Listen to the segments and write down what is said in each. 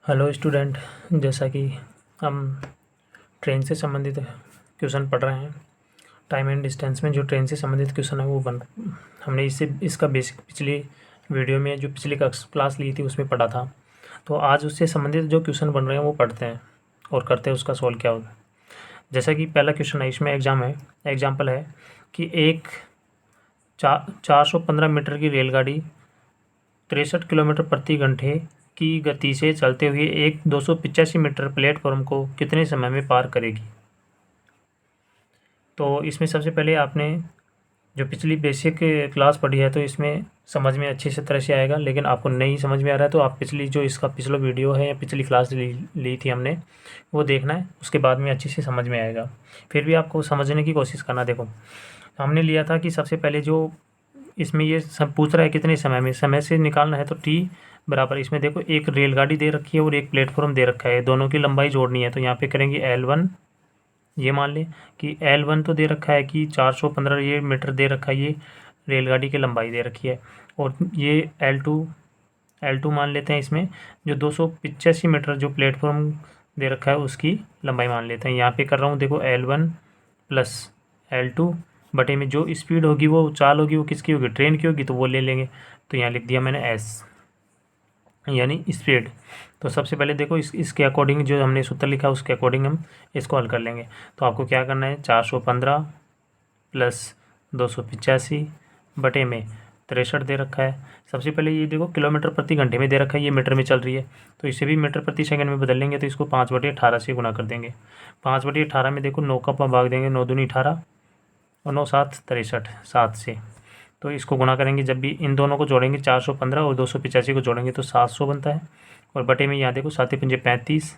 Hello student, जैसा कि हम ट्रेन से संबंधित क्वेश्चन पढ़ रहे हैं। टाइम एंड डिस्टेंस में जो ट्रेन से संबंधित क्वेश्चन है वो हमने इसका बेसिक पिछली वीडियो में जो पिछली क्लास ली थी उसमें पढ़ा था। तो आज उससे संबंधित जो क्वेश्चन बन रहे हैं वो पढ़ते हैं और करते हैं उसका सॉल्व क्या होगा। जैसा कि पहला क्वेश्चन है, इसमें एग्जाम्पल है कि एक 415 मीटर की रेलगाड़ी 63 किलोमीटर प्रति घंटे की गति से चलते हुए एक 285 मीटर प्लेटफॉर्म को कितने समय में पार करेगी। तो इसमें सबसे पहले आपने जो पिछली बेसिक क्लास पढ़ी है तो इसमें समझ में अच्छी से तरह से आएगा, लेकिन आपको नहीं समझ में आ रहा है तो आप पिछला वीडियो है या पिछली क्लास ली थी हमने, वो देखना है, उसके बाद में अच्छी से समझ में आएगा। फिर भी आपको समझने की कोशिश करना। देखो, हमने लिया था कि सबसे पहले जो इसमें ये सब पूछ रहा है कितने समय से निकालना है, तो टी बराबर, इसमें देखो एक रेलगाड़ी दे रखी है और एक प्लेटफॉर्म दे रखा है, दोनों की लंबाई जोड़नी है। तो यहाँ पे करेंगे L1। ये मान लें कि L1 तो दे रखा है कि 415 ये मीटर दे रखा है, ये रेलगाड़ी की लंबाई दे रखी है। और ये L2 मान लेते हैं, इसमें जो 285 मीटर जो प्लेटफॉर्म दे रखा है उसकी लंबाई मान लेते हैं। यहाँ पे कर रहा हूँ, देखो L1 प्लस L2 बटे में जो स्पीड होगी वो चाल होगी वो किसकी होगी, ट्रेन की होगी, तो वो ले लेंगे। तो यहाँ लिख दिया मैंने S यानी स्पीड। तो सबसे पहले देखो इसके अकॉर्डिंग जो हमने सूत्र लिखा उसके अकॉर्डिंग हम इसको हल कर लेंगे। तो आपको क्या करना है, 415 प्लस 285 बटे में 63 दे रखा है। सबसे पहले ये देखो किलोमीटर प्रति घंटे में दे रखा है, ये मीटर में चल रही है, तो इसे भी मीटर प्रति सेकंड में बदल लेंगे। तो इसको 5/18 से गुना कर देंगे। 5/18 में देखो 9 का भाग देंगे, 9 दूनी 18 और 9 7 63, 7 से। तो इसको गुना करेंगे, जब भी इन दोनों को जोड़ेंगे 415 और 285 को जोड़ेंगे तो 700 बनता है। और बटे में यहाँ देखो 7 पंजे 35,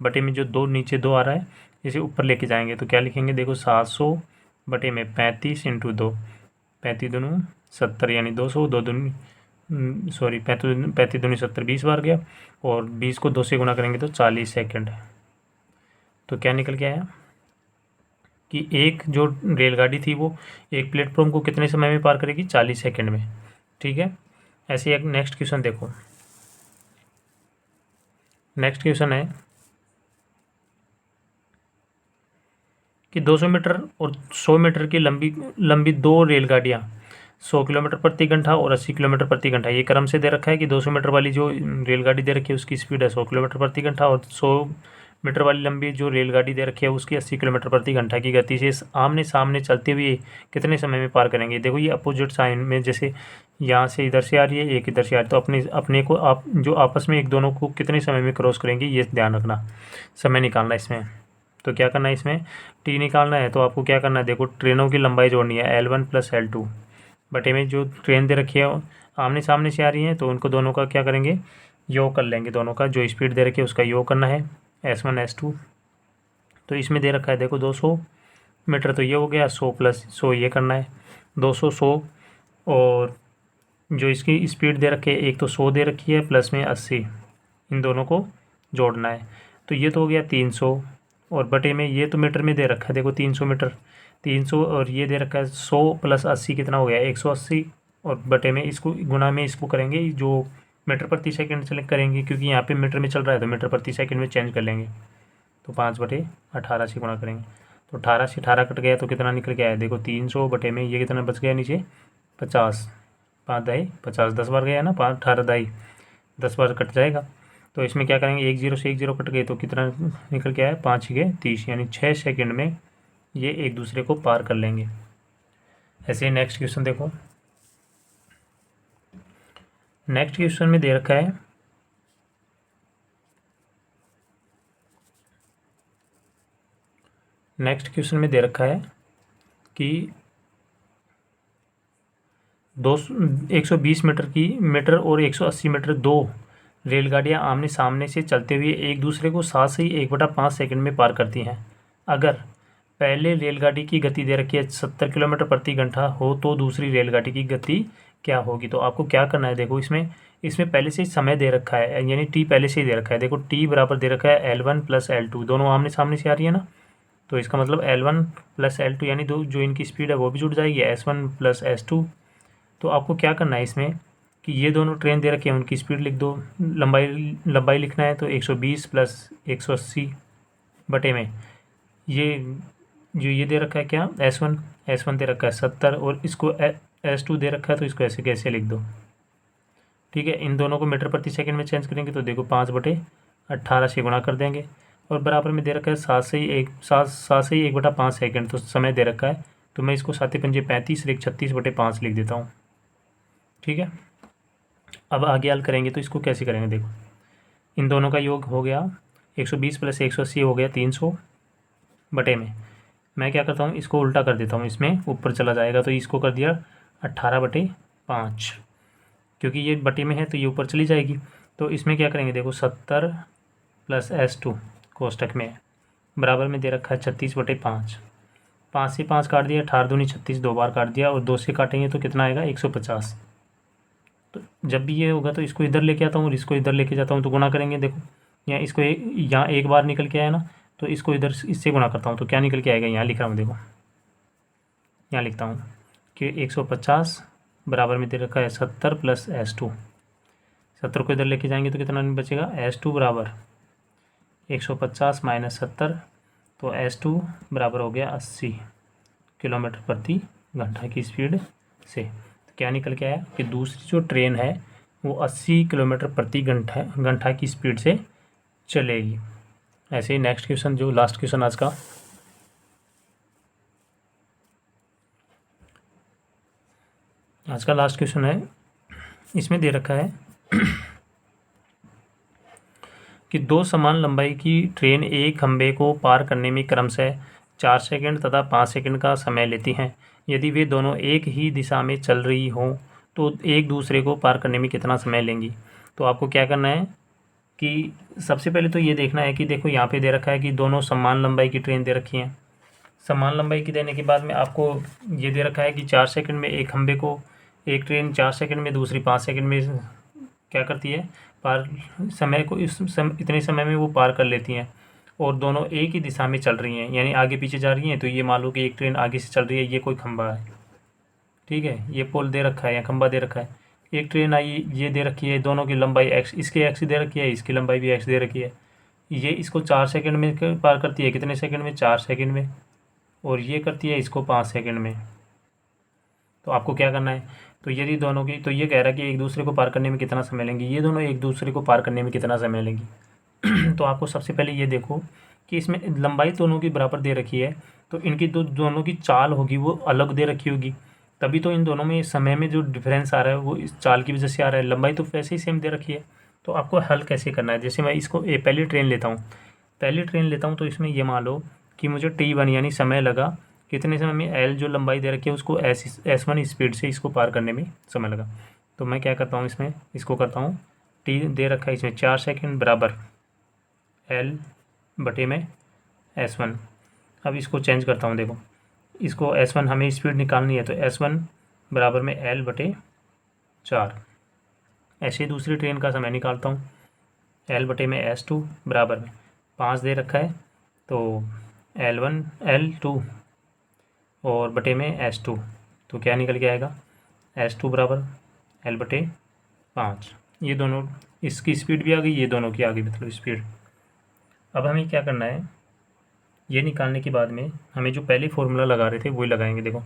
बटे में जो दो नीचे 2 आ रहा है इसे ऊपर लेके जाएंगे तो क्या लिखेंगे, देखो 700 बटे में 35 इंटू 2, 35 दूनी 70 यानी 200, 2 दूनी 35 दूनी 70, 20 बार गया, और 20 को 2 से गुना करेंगे तो 40 सेकेंड। तो क्या निकल के आया कि एक जो रेलगाड़ी थी वो एक प्लेटफॉर्म को कितने समय में पार करेगी, 40 सेकंड में। ठीक है। ऐसे एक नेक्स्ट क्वेश्चन देखो। नेक्स्ट क्वेश्चन है कि 200 मीटर और 100 मीटर की लंबी दो रेलगाड़ियाँ 100 किलोमीटर प्रति घंटा और 80 किलोमीटर प्रति घंटा, ये क्रम से दे रखा है कि 200 मीटर वाली जो रेलगाड़ी दे रखी है उसकी स्पीड है 100 किलोमीटर प्रति घंटा, और 100 मीटर वाली लंबी जो रेलगाड़ी दे रखी है उसकी 80 किलोमीटर प्रति घंटा की गति से आमने सामने चलते हुए कितने समय में पार करेंगे। देखो ये अपोजिट साइन में, जैसे यहाँ से इधर से आ रही है, एक इधर से आ रही है, तो अपने को आप जो आपस में एक दोनों को कितने समय में क्रॉस करेंगे ये ध्यान रखना, समय निकालना इसमें। तो क्या करना है, इसमें टी निकालना है। तो आपको क्या करना है, देखो ट्रेनों की लंबाई जोड़नी है, L1 प्लस L2 बटे में जो ट्रेन दे रखी है आमने सामने से आ रही है तो उनको दोनों का क्या करेंगे, योग कर लेंगे। दोनों का जो स्पीड दे रखी है उसका योग करना है, S1 S2। तो इसमें दे रखा है देखो 200 मीटर, तो ये हो गया 100 प्लस 100 ये करना है, 200 100, और जो इसकी स्पीड दे रखी है एक तो 100 दे रखी है प्लस में 80, इन दोनों को जोड़ना है। तो ये तो हो गया 300, और बटे में ये तो मीटर में दे रखा है, देखो 300 मीटर, 300 और ये दे रखा है 100 प्लस 80 कितना हो गया 180, और बटे में इसको गुना में इसको करेंगे जो मीटर प्रति सेकंड सेलेक्ट करेंगे, क्योंकि यहाँ पे मीटर में चल रहा है तो मीटर प्रति सेकंड में चेंज कर लेंगे। तो 5/18 से गुणा करेंगे तो 18 से 18 कट गया तो कितना निकल के आया, देखो 300 बटे में ये कितना बच गया नीचे 50, 5 दाई 50, 10 बार गया ना, 5 18 दाई 10 बार कट जाएगा। तो इसमें क्या करेंगे, एक जीरो से एक जीरो कट गए तो कितना निकल के आया, 5 6 30, यानी 6 सेकंड में ये एक दूसरे को पार कर लेंगे। ऐसे ही नेक्स्ट क्वेश्चन देखो। नेक्स्ट क्वेश्चन में दे रखा है कि 120 मीटर और 180 मीटर दो रेलगाड़ियां आमने सामने से चलते हुए एक दूसरे को 7 से 1/5 सेकंड में पार करती हैं। अगर पहले रेलगाड़ी की गति दे रखी है 70 किलोमीटर प्रति घंटा हो तो दूसरी रेलगाड़ी की गति क्या होगी। तो आपको क्या करना है, देखो इसमें पहले से ही समय दे रखा है, यानी टी पहले से ही दे रखा है। देखो टी बराबर दे रखा है L1 प्लस L2, दोनों आमने सामने से आ रही है ना, तो इसका मतलब L1 प्लस L2 यानी जो इनकी स्पीड है वो भी जुड़ जाएगी, S1 प्लस S2। तो आपको क्या करना है, इसमें कि ये दोनों ट्रेन दे रखी है, उनकी स्पीड लिख दो। लंबाई लिखना है तो 120 प्लस 180 बटे में ये जो ये दे रखा है क्या, S1 दे रखा है 70 और इसको S2 दे रखा है, तो इसको ऐसे कैसे लिख दो। ठीक है, इन दोनों को मीटर प्रति सेकंड में चेंज करेंगे तो देखो 5/18 से गुणा कर देंगे और बराबर में दे रखा है 7 से 1/5 सेकंड, तो समय दे रखा है, तो मैं इसको 7×5 = 35 और 36/5 लिख देता हूँ। ठीक है, अब आगे हल करेंगे तो इसको कैसे करेंगे, देखो इन दोनों का योग हो गया 120 प्लस 180 हो गया 300 बटे में मैं क्या करता हूँ, इसको उल्टा कर देता हूँ, इसमें ऊपर चला जाएगा, तो इसको कर दिया 18/5, क्योंकि ये बटे में है तो ये ऊपर चली जाएगी। तो इसमें क्या करेंगे, देखो 70 प्लस S2 कोष्टक में बराबर में दे रखा है 36/5, 5 से 5 काट दिया, 18 दूनी 36, 2 बार काट दिया और 2 से काटेंगे तो कितना आएगा 150। तो जब भी ये होगा तो इसको इधर लेके आता हूँ और इसको इधर लेके जाता हूँ, तो गुणा करेंगे। देखो यहाँ इसको यहाँ एक बार निकल के आया ना, तो इसको इधर इससे गुणा करता हूँ तो क्या निकल के आएगा, यहाँ लिख रहा हूँ, देखो यहाँ लिखता हूँ कि 150 बराबर में दे रखा है 70 प्लस S2। 70 को इधर लेके जाएंगे तो कितना बचेगा, S2 बराबर 150 माइनस 70, तो S2 बराबर हो गया 80 किलोमीटर प्रति घंटा की स्पीड से। तो क्या निकल के आया कि दूसरी जो ट्रेन है वो 80 किलोमीटर प्रति घंटा की स्पीड से चलेगी। ऐसे ही नेक्स्ट क्वेश्चन, जो लास्ट क्वेश्चन आज का लास्ट क्वेश्चन है, इसमें दे रखा है कि 2 समान लंबाई की ट्रेन एक खंभे को पार करने में क्रमशः 4 सेकंड तथा 5 सेकंड का समय लेती हैं। यदि वे दोनों एक ही दिशा में चल रही हों तो एक दूसरे को पार करने में कितना समय लेंगी। तो आपको क्या करना है कि सबसे पहले तो ये देखना है कि देखो यहाँ पे दे रखा है कि दोनों समान लंबाई की ट्रेन दे रखी हैं। समान लंबाई की देने के बाद में आपको ये दे रखा है कि 4 सेकंड में एक खंभे को, एक ट्रेन 4 सेकंड में, दूसरी 5 सेकंड में क्या करती है, पार समय को इतने समय में वो पार कर लेती हैं और दोनों एक ही दिशा में चल रही हैं, यानी आगे पीछे जा रही हैं। तो ये मान लो कि एक ट्रेन आगे से चल रही है, ये कोई खंभा है, ठीक है, ये पोल दे रखा है या खंभा दे रखा है। एक ट्रेन आई, ये दे रखी है, दोनों की लंबाई x, इसकी x दे रखी है, इसकी लंबाई भी x दे रखी है। ये इसको 4 सेकंड में पार करती है, कितने सेकंड में, 4 सेकंड में, और ये करती है इसको 5 सेकंड में। तो आपको क्या करना है, तो यदि दोनों की, तो ये कह रहा है कि एक दूसरे को पार करने में कितना समय लेंगे, ये दोनों एक दूसरे को पार करने में कितना समय लेंगी। तो आपको सबसे पहले ये देखो कि इसमें लंबाई दोनों की बराबर दे रखी है, तो इनकी दोनों की चाल होगी वो अलग दे रखी होगी, तभी तो इन दोनों में समय में जो डिफरेंस आ रहा है वो इस चाल की वजह से आ रहा है। लंबाई तो वैसे ही सेम दे रखी है। तो आपको हल कैसे करना है, जैसे मैं इसको पहली ट्रेन लेता हूँ, तो इसमें ये मान लो कि मुझे T1 यानी समय लगा, कितने समय में, L जो लंबाई दे रखी है उसको S1 स्पीड से इसको पार करने में समय लगा। तो मैं क्या करता हूँ, इसमें इसको करता हूँ, T दे रखा है इसमें 4 सेकंड बराबर L बटे में S1। अब इसको चेंज करता हूँ, देखो इसको S1 हमें स्पीड निकालनी है, तो S1 बराबर में L बटे 4। ऐसे ही दूसरी ट्रेन का समय निकालता हूँ, L बटे में S2 बराबर में 5 दे रखा है, तो L2 और बटे में S2, तो क्या निकल के आएगा, S2 बराबर L बटे 5। ये दोनों, इसकी स्पीड भी आ गई, ये दोनों की आ गई, मतलब स्पीड। अब हमें क्या करना है, ये निकालने के बाद में हमें जो पहले फॉर्मूला लगा रहे थे वही लगाएंगे। देखो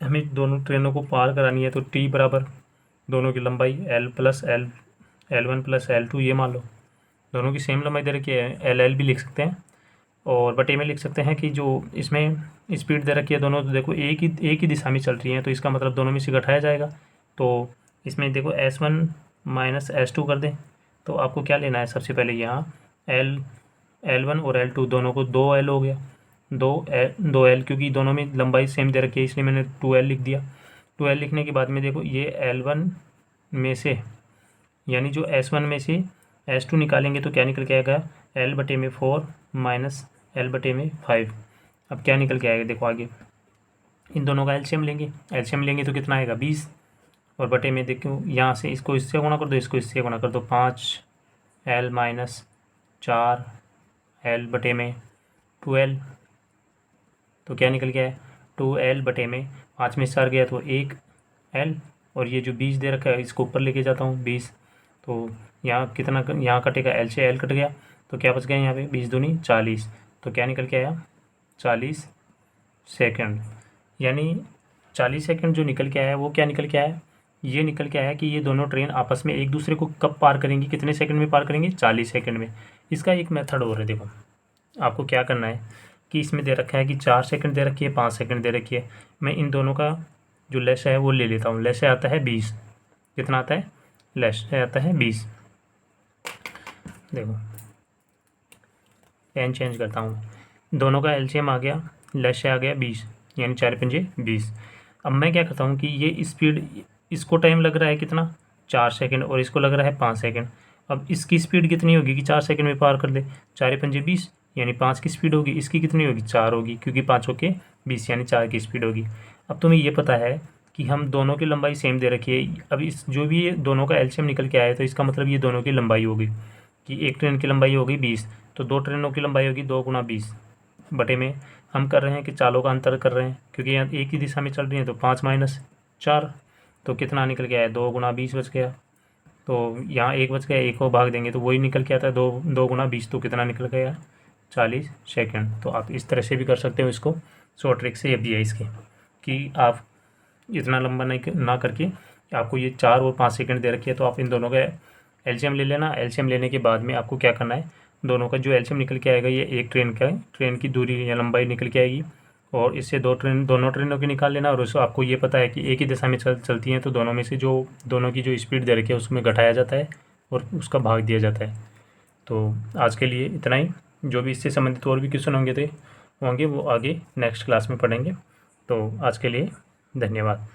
हमें दोनों ट्रेनों को पार करानी है, तो T बराबर दोनों की लंबाई L1 प्लस L2, ये मान लो दोनों की सेम लंबाई दे रखी है, LL भी लिख सकते हैं, और बटे में लिख सकते हैं कि जो इसमें स्पीड दे रखी है दोनों, तो देखो एक ही दिशा में चल रही हैं, तो इसका मतलब दोनों में से घटाया जाएगा। तो इसमें देखो S1 माइनस S2 कर दें, तो आपको क्या लेना है, सबसे पहले यहाँ L1 और L2 दोनों को 2L हो गया, 2L, क्योंकि दोनों में लंबाई सेम दे रखी है इसलिए मैंने 2L लिख दिया। 2L लिखने के बाद में देखो ये L1 में से, यानी जो S1 में से S2 निकालेंगे तो क्या निकल के आएगा, L बटे में 4 माइनस L बटे में 5। अब क्या निकल के आएगा, देखो आगे इन दोनों का एलसीएम लेंगे तो कितना आएगा 20, और बटे में देखो यहाँ से इसको इससे गुणा कर दो, इसको इससे गुणा कर दो, 5L माइनस 4L बटे में 2L, तो क्या निकल गया है 2L बटे में 5 में 4 गया तो 1L, और ये जो 20 दे रखा है इसको ऊपर लेके जाता हूँ 20, तो यहाँ कितना यहाँ कटेगा, एल से एल कट गया, तो क्या बच गया यहाँ पे 20 दूनी 40, तो क्या निकल के आया 40 सेकंड। यानी 40 सेकंड जो निकल के आया वो क्या निकल के आया, ये निकल के आया कि ये दोनों ट्रेन आपस में एक दूसरे को कब पार करेंगी, कितने सेकंड में पार करेंगी, 40 सेकंड में। इसका एक मेथड और है, देखो आपको क्या करना है कि इसमें दे रखा है कि 4 सेकंड दे रखी है, 5 सेकंड दे रखी है। मैं इन दोनों का जो लेस है वो ले लेता हूँ। लेस आता है 20, कितना आता है, लेस आता है 20। देखो पेन चेंज करता हूँ, दोनों का एलसीएम आ गया, लेस आ गया 20, यानी 4 पंजे 20। अब मैं क्या करता हूँ कि ये स्पीड, इसको टाइम लग रहा है कितना 4 सेकंड और इसको लग रहा है 5 सेकंड। अब इसकी स्पीड कितनी होगी कि 4 सेकंड में पार कर ले, 4 पंजे 20, यानी 5 की स्पीड होगी। इसकी कितनी होगी, 4 होगी, क्योंकि 5 के 20 यानी 4 की स्पीड होगी। अब तुम्हें ये पता है कि हम दोनों की लंबाई सेम दे रखी है। अब इस जो भी ये दोनों का एलसीएम निकल के आया तो इसका मतलब ये दोनों की लंबाई होगी कि एक ट्रेन की लंबाई होगी 20, तो दो ट्रेनों की लंबाई होगी 2 गुना 20 बटे में हम कर रहे हैं कि चालों का अंतर कर रहे हैं, क्योंकि यहाँ एक ही दिशा में चल रही है, तो 5 माइनस 4, तो कितना निकल के आया 2 गुना 20 बच गया। तो यहाँ एक बच गया, एक को भाग देंगे तो वही निकल के आता है 2 गुना 20, तो कितना निकल गया 40 सेकंड। तो आप इस तरह से भी कर सकते हो इसको। शॉर्ट ट्रिक से ये भी है इसके कि आप इतना लंबा नहीं ना करके, आपको ये 4 और 5 सेकंड दे रखी है, तो आप इन दोनों का एलसीएम ले लेना। एलसीएम लेने के बाद में आपको क्या करना है, दोनों का जो एलसीएम निकल के आएगा ये एक ट्रेन की दूरी या लंबाई निकल के आएगी, और इससे दोनों ट्रेनों की निकाल लेना। और उसको आपको ये पता है कि एक ही दिशा में चलती हैं, तो दोनों में से जो दोनों की जो स्पीड दे रखी है उसमें घटाया जाता है और उसका भाग दिया जाता है। तो आज के लिए इतना ही। जो भी इससे संबंधित और भी क्वेश्चन होंगे वो आगे नेक्स्ट क्लास में पढ़ेंगे। तो आज के लिए धन्यवाद।